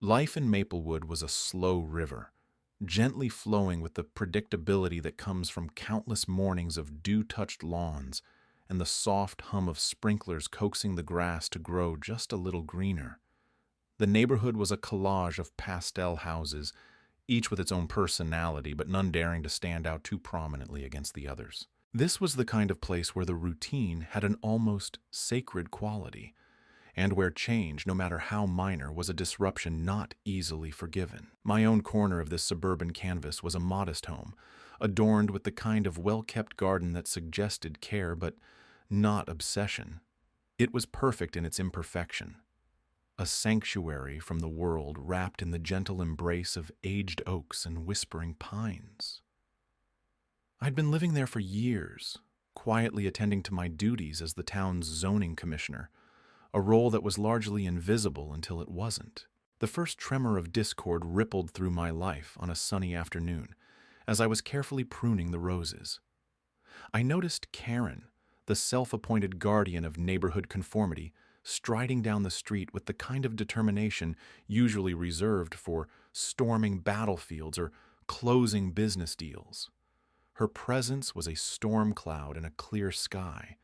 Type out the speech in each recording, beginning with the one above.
Life in Maplewood was a slow river, gently flowing with the predictability that comes from countless mornings of dew-touched lawns and the soft hum of sprinklers coaxing the grass to grow just a little greener. The neighborhood was a collage of pastel houses, each with its own personality, but none daring to stand out too prominently against the others. This was the kind of place where the routine had an almost sacred quality, and where change, no matter how minor, was a disruption not easily forgiven. My own corner of this suburban canvas was a modest home, adorned with the kind of well-kept garden that suggested care but not obsession. It was perfect in its imperfection, a sanctuary from the world wrapped in the gentle embrace of aged oaks and whispering pines. I'd been living there for years, quietly attending to my duties as the town's zoning commissioner, a role that was largely invisible until it wasn't. The first tremor of discord rippled through my life on a sunny afternoon, as I was carefully pruning the roses. I noticed Karen, the self-appointed guardian of neighborhood conformity, striding down the street with the kind of determination usually reserved for storming battlefields or closing business deals. Her presence was a storm cloud in a clear sky,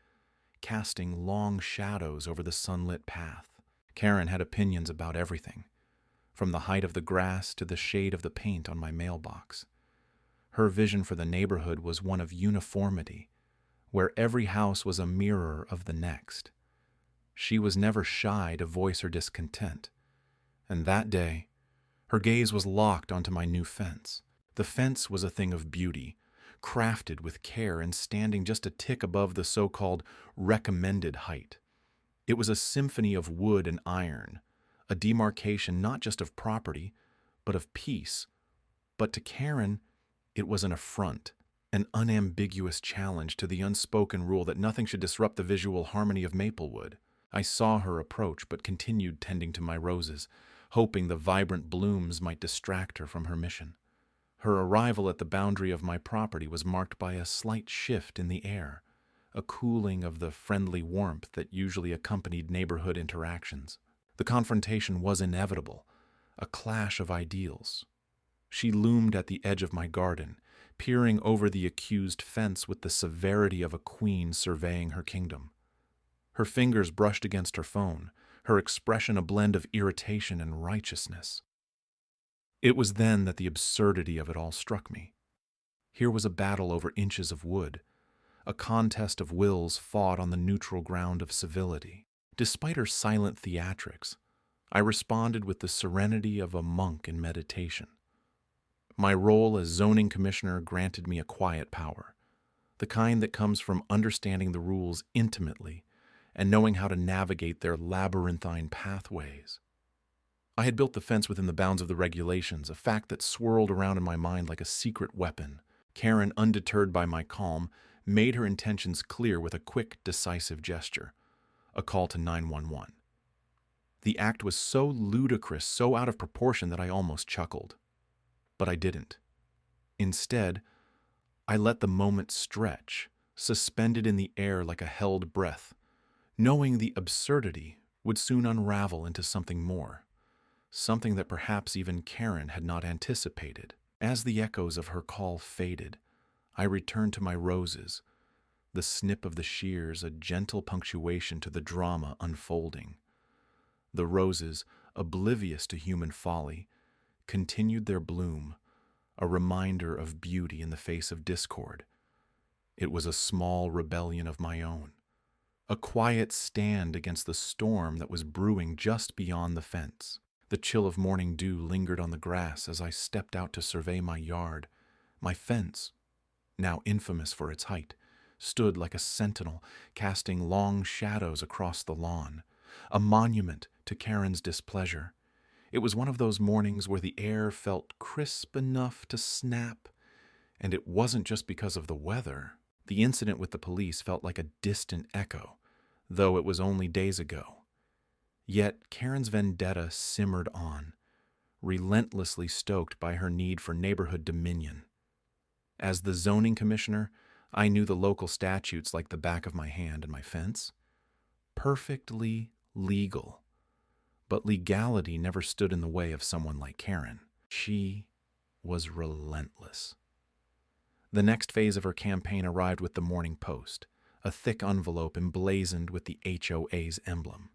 casting long shadows over the sunlit path. Karen had opinions about everything, from the height of the grass to the shade of the paint on my mailbox. Her vision for the neighborhood was one of uniformity, where every house was a mirror of the next. She was never shy to voice her discontent, and that day, her gaze was locked onto my new fence. The fence was a thing of beauty, crafted with care and standing just a tick above the so-called recommended height. It was a symphony of wood and iron, a demarcation not just of property, but of peace. But to Karen, it was an affront, an unambiguous challenge to the unspoken rule that nothing should disrupt the visual harmony of Maplewood. I saw her approach, but continued tending to my roses, hoping the vibrant blooms might distract her from her mission. Her arrival at the boundary of my property was marked by a slight shift in the air, a cooling of the friendly warmth that usually accompanied neighborhood interactions. The confrontation was inevitable, a clash of ideals. She loomed at the edge of my garden, peering over the accused fence with the severity of a queen surveying her kingdom. Her fingers brushed against her phone, her expression a blend of irritation and righteousness. It was then that the absurdity of it all struck me. Here was a battle over inches of wood, a contest of wills fought on the neutral ground of civility. Despite her silent theatrics, I responded with the serenity of a monk in meditation. My role as zoning commissioner granted me a quiet power, the kind that comes from understanding the rules intimately and knowing how to navigate their labyrinthine pathways. I had built the fence within the bounds of the regulations, a fact that swirled around in my mind like a secret weapon. Karen, undeterred by my calm, made her intentions clear with a quick, decisive gesture, a call to 911. The act was so ludicrous, so out of proportion that I almost chuckled. But I didn't. Instead, I let the moment stretch, suspended in the air like a held breath, knowing the absurdity would soon unravel into something more. Something that perhaps even Karen had not anticipated. As the echoes of her call faded, I returned to my roses, the snip of the shears a gentle punctuation to the drama unfolding. The roses, oblivious to human folly, continued their bloom, a reminder of beauty in the face of discord. It was a small rebellion of my own, a quiet stand against the storm that was brewing just beyond the fence. The chill of morning dew lingered on the grass as I stepped out to survey my yard. My fence, now infamous for its height, stood like a sentinel, casting long shadows across the lawn, a monument to Karen's displeasure. It was one of those mornings where the air felt crisp enough to snap, and it wasn't just because of the weather. The incident with the police felt like a distant echo, though it was only days ago. Yet Karen's vendetta simmered on, relentlessly stoked by her need for neighborhood dominion. As the zoning commissioner, I knew the local statutes like the back of my hand, and my fence, perfectly legal. But legality never stood in the way of someone like Karen. She was relentless. The next phase of her campaign arrived with the Morning Post, a thick envelope emblazoned with the HOA's emblem.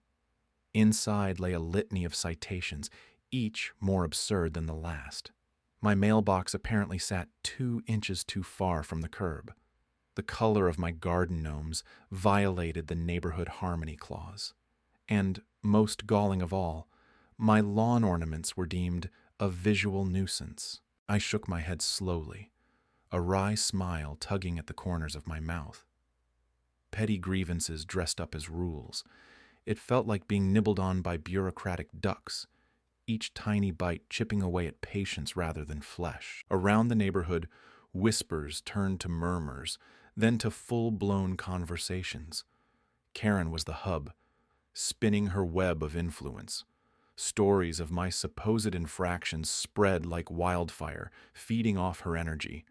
Inside lay a litany of citations, each more absurd than the last. My mailbox apparently sat 2 inches too far from the curb. The color of my garden gnomes violated the neighborhood harmony clause. And, most galling of all, my lawn ornaments were deemed a visual nuisance. I shook my head slowly, a wry smile tugging at the corners of my mouth. Petty grievances dressed up as rules. It felt like being nibbled on by bureaucratic ducks, each tiny bite chipping away at patience rather than flesh. Around the neighborhood, whispers turned to murmurs, then to full-blown conversations. Karen was the hub, spinning her web of influence. Stories of my supposed infractions spread like wildfire, feeding off her energy.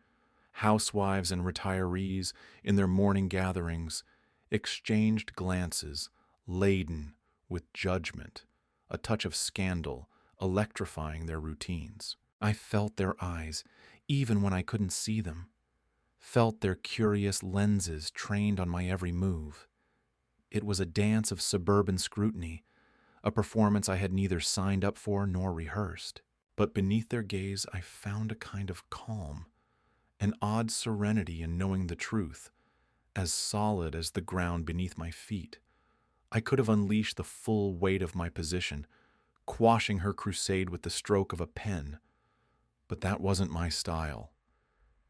Housewives and retirees, in their morning gatherings, exchanged glances laden with judgment, a touch of scandal electrifying their routines. I felt their eyes, even when I couldn't see them, felt their curious lenses trained on my every move. It was a dance of suburban scrutiny, a performance I had neither signed up for nor rehearsed. But beneath their gaze I found a kind of calm, an odd serenity in knowing the truth, as solid as the ground beneath my feet. I could have unleashed the full weight of my position, quashing her crusade with the stroke of a pen. But that wasn't my style.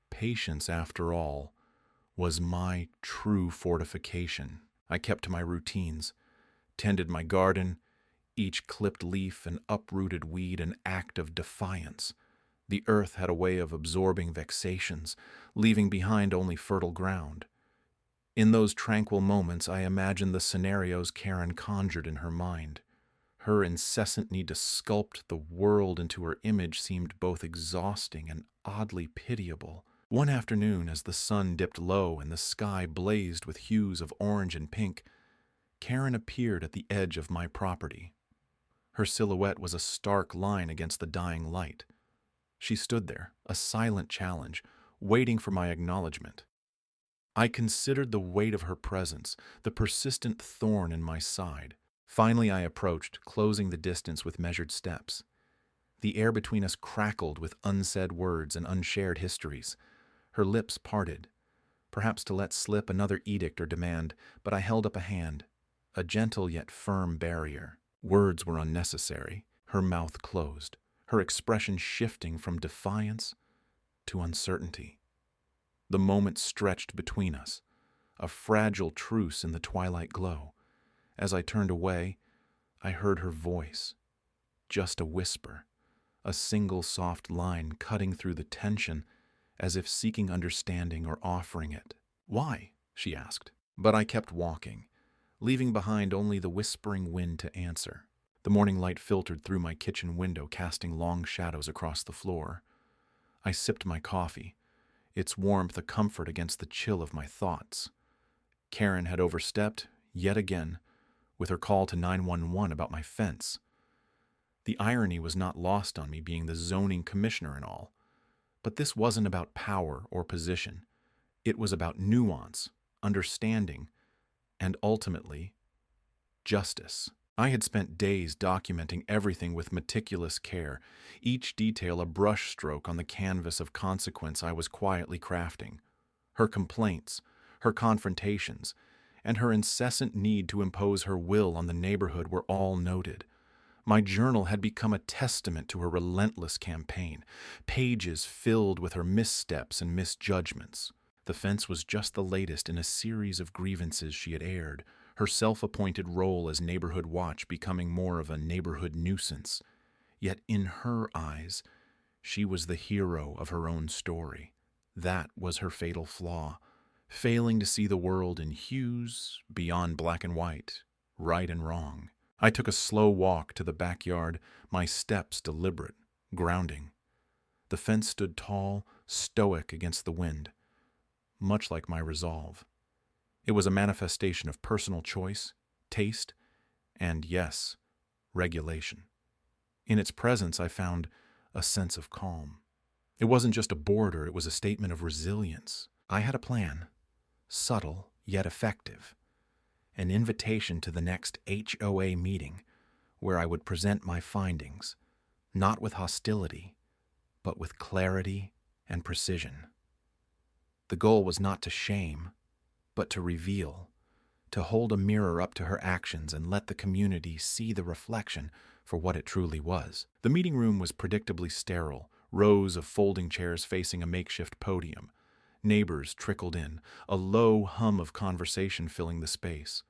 Patience, after all, was my true fortification. I kept to my routines, tended my garden, each clipped leaf and uprooted weed an act of defiance. The earth had a way of absorbing vexations, leaving behind only fertile ground. In those tranquil moments, I imagined the scenarios Karen conjured in her mind. Her incessant need to sculpt the world into her image seemed both exhausting and oddly pitiable. One afternoon, as the sun dipped low and the sky blazed with hues of orange and pink, Karen appeared at the edge of my property. Her silhouette was a stark line against the dying light. She stood there, a silent challenge, waiting for my acknowledgement. I considered the weight of her presence, the persistent thorn in my side. Finally I approached, closing the distance with measured steps. The air between us crackled with unsaid words and unshared histories. Her lips parted, perhaps to let slip another edict or demand, but I held up a hand, a gentle yet firm barrier. Words were unnecessary. Her mouth closed, her expression shifting from defiance to uncertainty. The moment stretched between us, a fragile truce in the twilight glow. As I turned away, I heard her voice, just a whisper, a single soft line cutting through the tension as if seeking understanding or offering it. "Why?" she asked. But I kept walking, leaving behind only the whispering wind to answer. The morning light filtered through my kitchen window, casting long shadows across the floor. I sipped my coffee, its warmth a comfort against the chill of my thoughts. Karen had overstepped, yet again, with her call to 911 about my fence. The irony was not lost on me, being the zoning commissioner and all. But this wasn't about power or position. It was about nuance, understanding, and ultimately, justice. I had spent days documenting everything with meticulous care, each detail a brushstroke on the canvas of consequence I was quietly crafting. Her complaints, her confrontations, and her incessant need to impose her will on the neighborhood were all noted. My journal had become a testament to her relentless campaign, pages filled with her missteps and misjudgments. The fence was just the latest in a series of grievances she had aired, her self-appointed role as neighborhood watch becoming more of a neighborhood nuisance. Yet in her eyes, she was the hero of her own story. That was her fatal flaw, failing to see the world in hues beyond black and white, right and wrong. I took a slow walk to the backyard, my steps deliberate, grounding. The fence stood tall, stoic against the wind, much like my resolve. It was a manifestation of personal choice, taste, and, yes, regulation. In its presence, I found a sense of calm. It wasn't just a border, it was a statement of resilience. I had a plan, subtle yet effective, an invitation to the next HOA meeting where I would present my findings, not with hostility, but with clarity and precision. The goal was not to shame, but to reveal, to hold a mirror up to her actions and let the community see the reflection for what it truly was. The meeting room was predictably sterile, rows of folding chairs facing a makeshift podium. Neighbors trickled in, a low hum of conversation filling the space.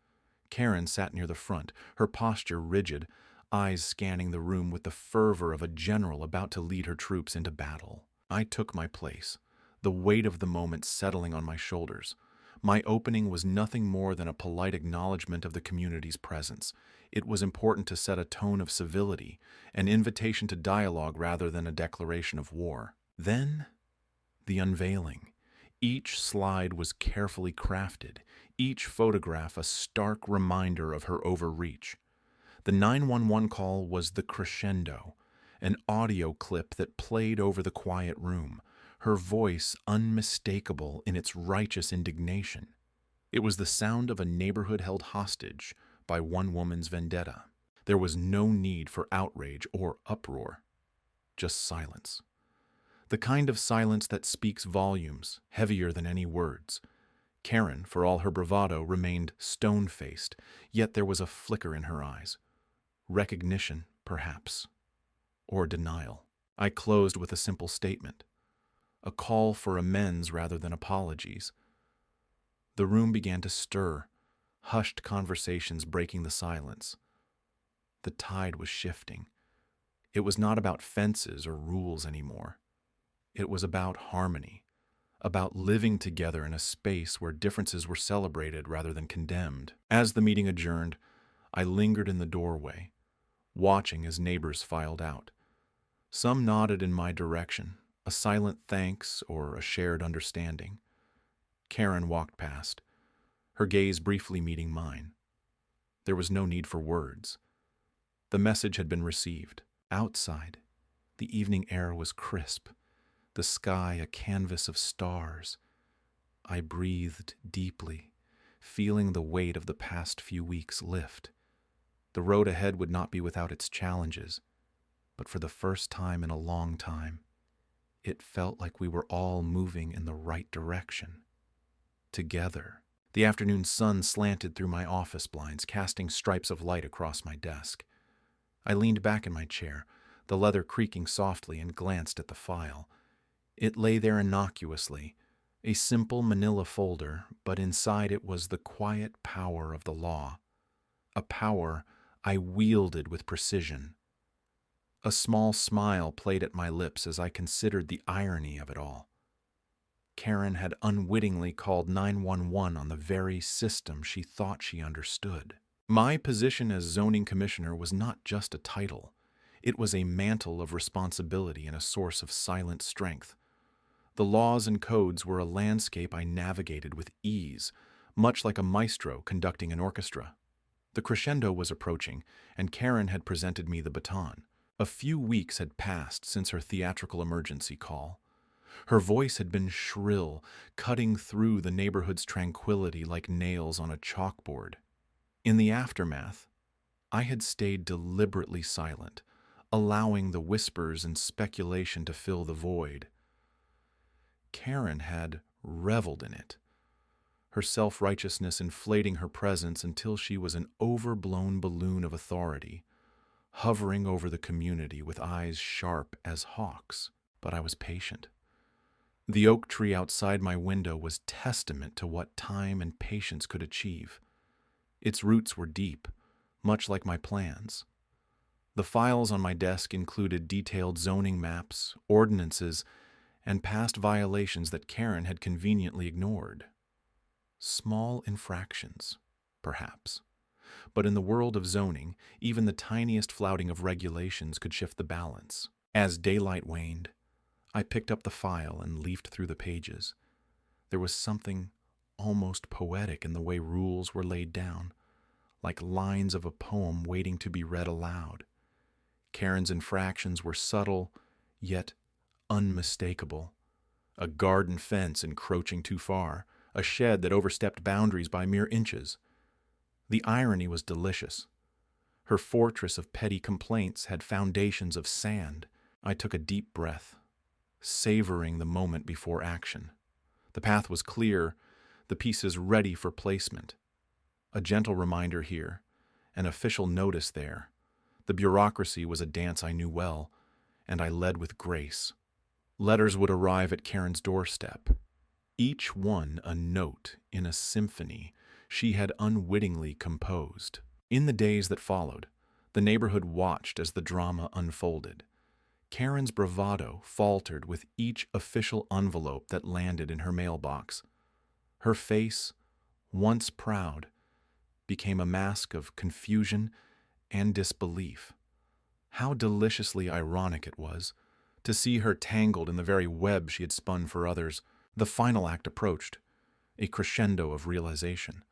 Karen sat near the front, her posture rigid, eyes scanning the room with the fervor of a general about to lead her troops into battle. I took my place, the weight of the moment settling on my shoulders. My opening was nothing more than a polite acknowledgement of the community's presence. It was important to set a tone of civility, an invitation to dialogue rather than a declaration of war. Then, the unveiling. Each slide was carefully crafted, each photograph a stark reminder of her overreach. The 911 call was the crescendo, an audio clip that played over the quiet room, her voice unmistakable in its righteous indignation. It was the sound of a neighborhood held hostage by one woman's vendetta. There was no need for outrage or uproar, just silence. The kind of silence that speaks volumes, heavier than any words. Karen, for all her bravado, remained stone-faced, yet there was a flicker in her eyes. Recognition, perhaps, or denial. I closed with a simple statement, a call for amends rather than apologies. The room began to stir, hushed conversations breaking the silence. The tide was shifting. It was not about fences or rules anymore. It was about harmony, about living together in a space where differences were celebrated rather than condemned. As the meeting adjourned, I lingered in the doorway, watching as neighbors filed out. Some nodded in my direction, a silent thanks or a shared understanding. Karen walked past, her gaze briefly meeting mine. There was no need for words. The message had been received. Outside, the evening air was crisp, the sky a canvas of stars. I breathed deeply, feeling the weight of the past few weeks lift. The road ahead would not be without its challenges, but for the first time in a long time, it felt like we were all moving in the right direction. Together. The afternoon sun slanted through my office blinds, casting stripes of light across my desk. I leaned back in my chair, the leather creaking softly, and glanced at the file. It lay there innocuously, a simple manila folder, but inside it was the quiet power of the law, a power I wielded with precision. A small smile played at my lips as I considered the irony of it all. Karen had unwittingly called 911 on the very system she thought she understood. My position as zoning commissioner was not just a title. It was a mantle of responsibility and a source of silent strength. The laws and codes were a landscape I navigated with ease, much like a maestro conducting an orchestra. The crescendo was approaching, and Karen had presented me the baton. A few weeks had passed since her theatrical emergency call. Her voice had been shrill, cutting through the neighborhood's tranquility like nails on a chalkboard. In the aftermath, I had stayed deliberately silent, allowing the whispers and speculation to fill the void. Karen had reveled in it, her self-righteousness inflating her presence until she was an overblown balloon of authority, hovering over the community with eyes sharp as hawks. But I was patient. The oak tree outside my window was testament to what time and patience could achieve. Its roots were deep, much like my plans. The files on my desk included detailed zoning maps, ordinances, and past violations that Karen had conveniently ignored. Small infractions, perhaps. But in the world of zoning, even the tiniest flouting of regulations could shift the balance. As daylight waned, I picked up the file and leafed through the pages. There was something almost poetic in the way rules were laid down, like lines of a poem waiting to be read aloud. Karen's infractions were subtle, yet unmistakable. A garden fence encroaching too far, a shed that overstepped boundaries by mere inches. The irony was delicious. Her fortress of petty complaints had foundations of sand. I took a deep breath, savoring the moment before action. The path was clear, the pieces ready for placement. A gentle reminder here, an official notice there. The bureaucracy was a dance I knew well, and I led with grace. Letters would arrive at Karen's doorstep, each one a note in a symphony she had unwittingly composed. In the days that followed, the neighborhood watched as the drama unfolded. Karen's bravado faltered with each official envelope that landed in her mailbox. Her face, once proud, became a mask of confusion and disbelief. How deliciously ironic it was to see her tangled in the very web she had spun for others. The final act approached, a crescendo of realization.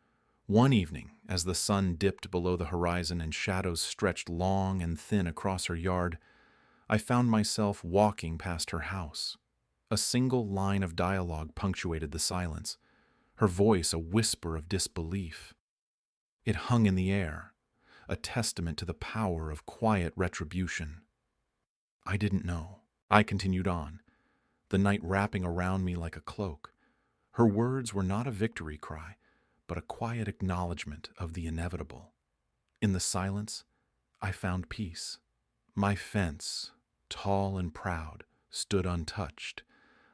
One evening, as the sun dipped below the horizon and shadows stretched long and thin across her yard, I found myself walking past her house. A single line of dialogue punctuated the silence, her voice a whisper of disbelief. It hung in the air, a testament to the power of quiet retribution. I didn't know. I continued on, the night wrapping around me like a cloak. Her words were not a victory cry, but a quiet acknowledgement of the inevitable. In the silence, I found peace. My fence, tall and proud, stood untouched,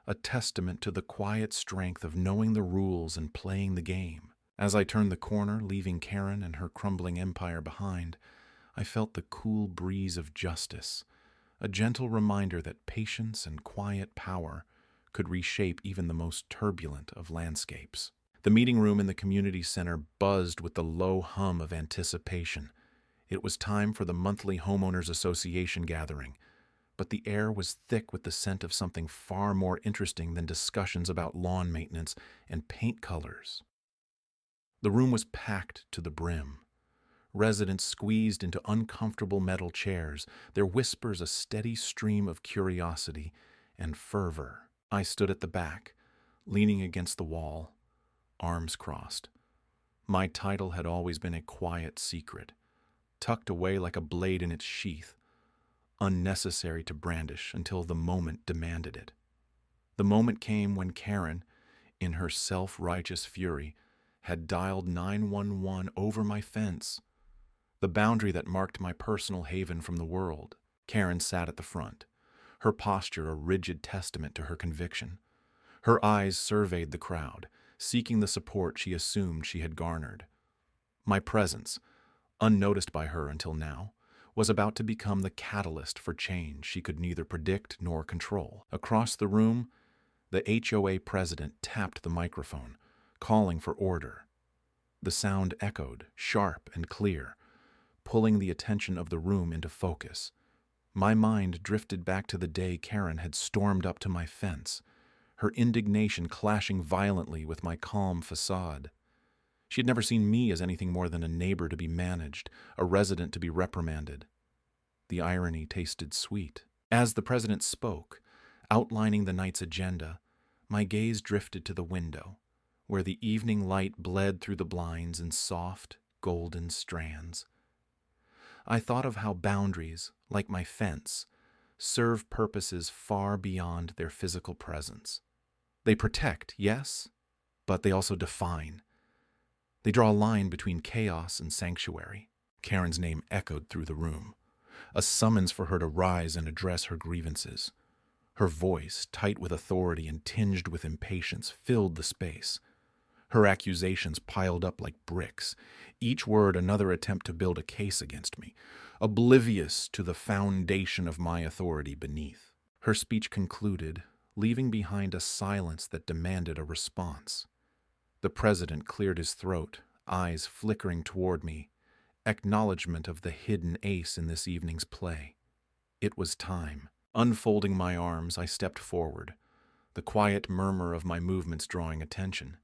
a testament to the quiet strength of knowing the rules and playing the game. As I turned the corner, leaving Karen and her crumbling empire behind, I felt the cool breeze of justice, a gentle reminder that patience and quiet power could reshape even the most turbulent of landscapes. The meeting room in the community center buzzed with the low hum of anticipation. It was time for the monthly homeowners association gathering, but the air was thick with the scent of something far more interesting than discussions about lawn maintenance and paint colors. The room was packed to the brim. Residents squeezed into uncomfortable metal chairs, their whispers a steady stream of curiosity and fervor. I stood at the back, leaning against the wall, arms crossed. My title had always been a quiet secret, tucked away like a blade in its sheath, unnecessary to brandish until the moment demanded it. The moment came when Karen, in her self-righteous fury, had dialed 911 over my fence, the boundary that marked my personal haven from the world. Karen sat at the front, her posture a rigid testament to her conviction. Her eyes surveyed the crowd, seeking the support she assumed she had garnered. My presence, unnoticed by her until now, was about to become the catalyst for change she could neither predict nor control. Across the room, the HOA president tapped the microphone, calling for order. The sound echoed, sharp and clear, pulling the attention of the room into focus. My mind drifted back to the day Karen had stormed up to my fence, her indignation clashing violently with my calm facade. She had never seen me as anything more than a neighbor to be managed, a resident to be reprimanded. The irony tasted sweet. As the president spoke, outlining the night's agenda, my gaze drifted to the window, where the evening light bled through the blinds in soft, golden strands. I thought of how boundaries, like my fence, serve purposes far beyond their physical presence. They protect, yes, but they also define. They draw a line between chaos and sanctuary. Karen's name echoed through the room, a summons for her to rise and address her grievances. Her voice, tight with authority and tinged with impatience, filled the space. Her accusations piled up like bricks, each word another attempt to build a case against me, oblivious to the foundation of my authority beneath. Her speech concluded, leaving behind a silence that demanded a response. The president cleared his throat, eyes flickering toward me, acknowledgement of the hidden ace in this evening's play. It was time. Unfolding my arms, I stepped forward, the quiet murmur of my movements drawing attention.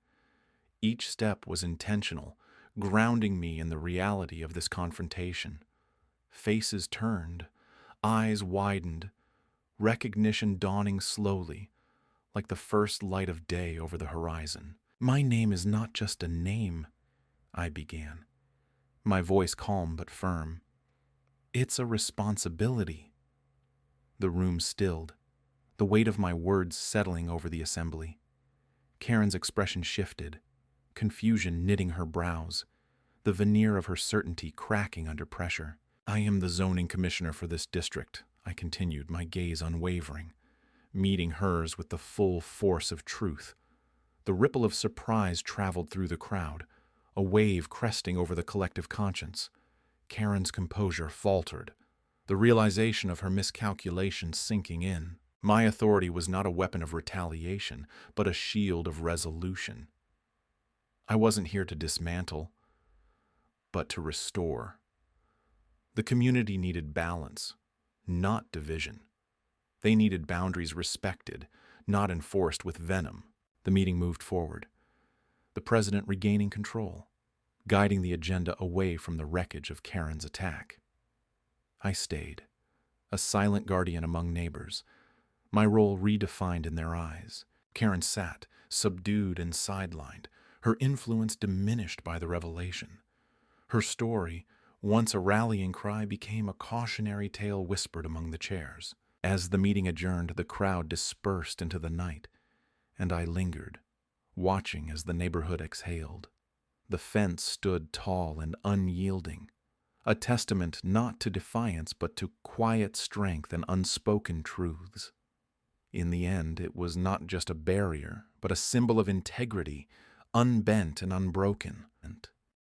Each step was intentional, grounding me in the reality of this confrontation. Faces turned, eyes widened, recognition dawning slowly, like the first light of day over the horizon. "My name is not just a name," I began, my voice calm but firm. "It's a responsibility." The room stilled, the weight of my words settling over the assembly. Karen's expression shifted, confusion knitting her brows, the veneer of her certainty cracking under pressure. "I am the zoning commissioner for this district," I continued, my gaze unwavering, meeting hers with the full force of truth. The ripple of surprise traveled through the crowd, a wave cresting over the collective conscience. Karen's composure faltered, the realization of her miscalculation sinking in. My authority was not a weapon of retaliation, but a shield of resolution. I wasn't here to dismantle, but to restore. The community needed balance, not division. They needed boundaries respected, not enforced with venom. The meeting moved forward, the president regaining control, guiding the agenda away from the wreckage of Karen's attack. I stayed, a silent guardian among neighbors, my role redefined in their eyes. Karen sat, subdued and sidelined, her influence diminished by the revelation. Her story, once a rallying cry, became a cautionary tale whispered among the chairs. As the meeting adjourned, the crowd dispersed into the night, and I lingered, watching as the neighborhood exhaled. The fence stood tall and unyielding, a testament not to defiance but to quiet strength and unspoken truths. In the end, it was not just a barrier, but a symbol of integrity, unbent and unbroken.